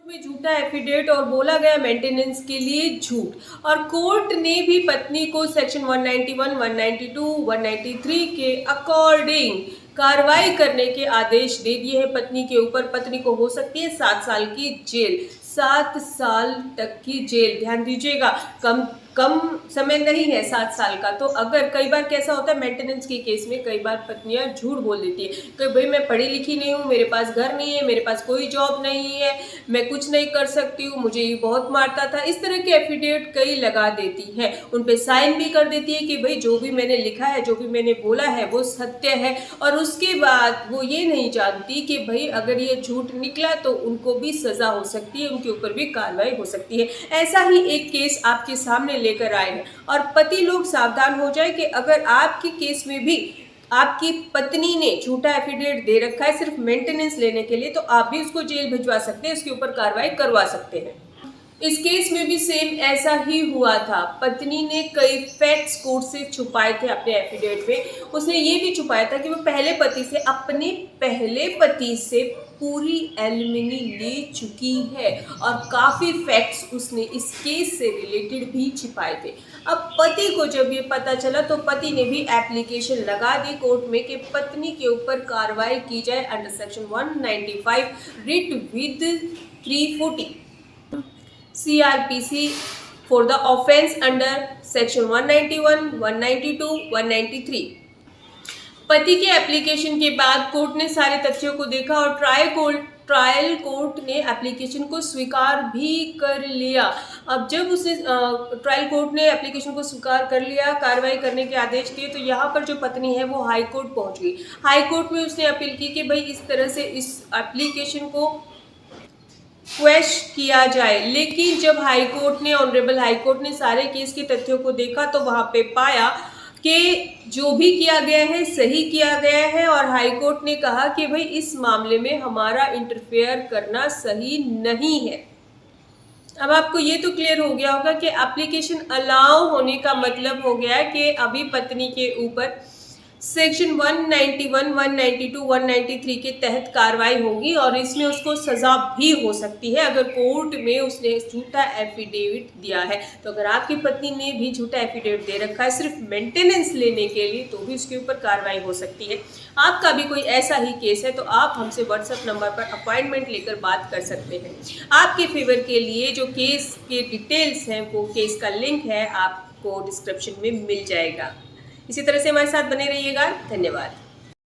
में झूठा एफिडेविट और बोला गया मेंटेनेंस के लिए झूठ। और कोर्ट ने भी पत्नी को सेक्शन 191, 192, 193 के अकॉर्डिंग कार्रवाई करने के आदेश दे दिए हैं पत्नी के ऊपर। पत्नी को हो सकती है 7 साल की जेल, 7 साल तक की जेल। ध्यान दीजिएगा, कम समय नहीं है 7 साल का। तो अगर कई बार कैसा होता है मेंटेनेंस के केस में, कई बार पत्नियां झूठ बोल देती है कि भाई मैं पढ़ी लिखी नहीं हूँ, मेरे पास घर नहीं है, मेरे पास कोई जॉब नहीं है, मैं कुछ नहीं कर सकती हूँ, मुझे ये बहुत मारता था। इस तरह के एफिडेविट कई लगा देती हैं, उन पे साइन भी कर देती है कि भाई जो भी मैंने लिखा है, जो भी मैंने बोला है वो सत्य है। और उसके बाद वो ये नहीं जानती कि भाई अगर ये झूठ निकला तो उनको भी सजा हो सकती है, उनके ऊपर भी कार्रवाई हो सकती है। ऐसा ही एक केस आपके सामने लेकर आए हैं। और पति लोग सावधान हो जाए कि अगर आपके केस में भी आपकी पत्नी ने झूठा एफिडेविट दे रखा है सिर्फ मेंटेनेंस लेने के लिए, तो आप भी उसको जेल भिजवा सकते हैं, उसके ऊपर कार्रवाई करवा सकते हैं। इस केस में भी सेम ऐसा ही हुआ था। पत्नी ने कई फैक्ट्स कोर्ट से छुपाए थे अपने एफिडेविट में। उसने ये भी छुपाया था कि वो पहले पति से, अपने पहले पति से पूरी एलिमनी ले चुकी है। और काफ़ी फैक्ट्स उसने इस केस से रिलेटेड भी छिपाए थे। अब पति को जब ये पता चला तो पति ने भी एप्लीकेशन लगा दी कोर्ट में कि पत्नी के ऊपर कार्रवाई की जाए under section 195 writ with 340 CRPC for the offence under section 191, 192, 193। पति के एप्लीकेशन के बाद कोर्ट ने सारे तथ्यों को देखा और ट्रायल कोर्ट ने एप्लीकेशन को स्वीकार भी कर लिया। अब जब उसने ट्रायल कोर्ट ने एप्लीकेशन को स्वीकार कर लिया, कार्रवाई करने के आदेश दिए, तो यहाँ पर जो पत्नी है वो हाई कोर्ट पहुँच गई। हाई कोर्ट में उसने अपील की कि भाई इस तरह से इस एप्लीकेशन को क्वेश्चन किया जाए। लेकिन जब हाई कोर्ट ने, ऑनरेबल हाई कोर्ट ने सारे केस के तथ्यों को देखा तो वहाँ पे पाया कि जो भी किया गया है सही किया गया है। और हाई कोर्ट ने कहा कि भाई इस मामले में हमारा इंटरफेयर करना सही नहीं है। अब आपको ये तो क्लियर हो गया होगा कि एप्लीकेशन अलाउ होने का मतलब हो गया है कि अभी पत्नी के ऊपर सेक्शन 191, 192, 193 के तहत कार्रवाई होगी और इसमें उसको सज़ा भी हो सकती है अगर कोर्ट में उसने झूठा एफिडेविट दिया है। तो अगर आपकी पत्नी ने भी झूठा एफिडेविट दे रखा है सिर्फ मेंटेनेंस लेने के लिए, तो भी उसके ऊपर कार्रवाई हो सकती है। आपका भी कोई ऐसा ही केस है तो आप हमसे व्हाट्सएप नंबर पर अपॉइंटमेंट लेकर बात कर सकते हैं। आपके फेवर के लिए जो केस के डिटेल्स हैं, वो केस का लिंक है, आपको डिस्क्रिप्शन में मिल जाएगा। इसी तरह से हमारे साथ बने रहिएगा। धन्यवाद।